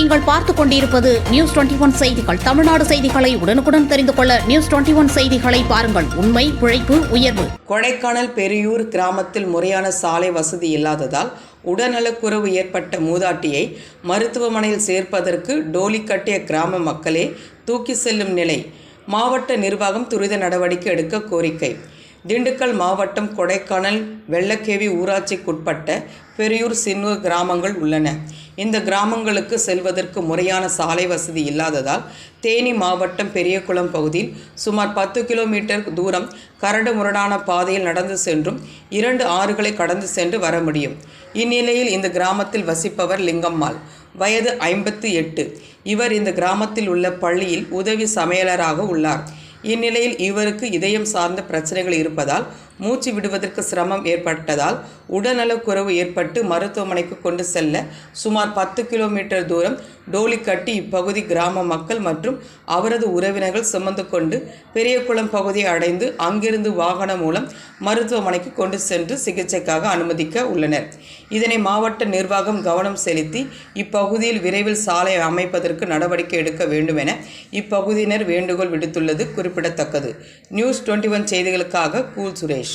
நீங்கள் பார்த்துக் கொண்டிருப்பது நியூஸ் 21 செய்திகள். தமிழ்நாடு செய்திகளை உடனுக்குடன் தெரிந்து கொள்ள நியூஸ் 21 செய்திகளை பாருங்கள். உண்மை, உழைப்பு, உயர்வு. கொடைக்கானல் பெரியூர் கிராமத்தில் முறையான சாலை வசதி இல்லாததால் உடல்நலக்குறைவு ஏற்பட்ட மூதாட்டியை மருத்துவமனையில் சேர்ப்பதற்கு டோலி கட்டிய கிராம மக்களே தூக்கி செல்லும் நிலை. மாவட்ட நிர்வாகம் துரித நடவடிக்கை எடுக்க கோரிக்கை. திண்டுக்கல் மாவட்டம் கொடைக்கானல் வெள்ளக்கேவி ஊராட்சிக்குட்பட்ட பெரியூர் சின்னூர் கிராமங்கள் உள்ளன. இந்த கிராமங்களுக்கு செல்வதற்கு முறையான சாலை வசதி இல்லாததால் தேனி மாவட்டம் பெரியகுளம் பகுதியில் சுமார் 10 கிலோமீட்டர் தூரம் கரடு முரடான பாதையில் நடந்து சென்றும் 2 ஆறுகளை கடந்து சென்று வர முடியும். இந்நிலையில் இந்த கிராமத்தில் வசிப்பவர் லிங்கம்மாள், வயது 58. இவர் இந்த கிராமத்தில் உள்ள பள்ளியில் உதவி சமையலராக உள்ளார். இந்நிலையில் இவருக்கு இதயம் சார்ந்த பிரச்சனைகள் இருப்பதால் மூச்சு விடுவதற்கு சிரமம் ஏற்பட்டதால் உடல்நலக்குறைவு ஏற்பட்டு மருத்துவமனைக்கு கொண்டு செல்ல சுமார் 10 கிலோமீட்டர் தூரம் டோலி கட்டி இப்பகுதி கிராம மக்கள் மற்றும் அவரது உறவினர்கள் சுமந்து கொண்டு பெரியகுளம் பகுதியை அடைந்து அங்கிருந்து வாகனம் மூலம் மருத்துவமனைக்கு கொண்டு சென்று சிகிச்சைக்காக அனுமதிக்க உள்ளனர். இதனை மாவட்ட நிர்வாகம் கவனம் செலுத்தி இப்பகுதியில் விரைவில் சாலை அமைப்பதற்கு நடவடிக்கை எடுக்க வேண்டும் என இப்பகுதியினர் வேண்டுகோள் விடுத்துள்ளது குறிப்பிடத்தக்கது. நியூஸ் 21 செய்திகளுக்காக கூல் சுரேஷ்.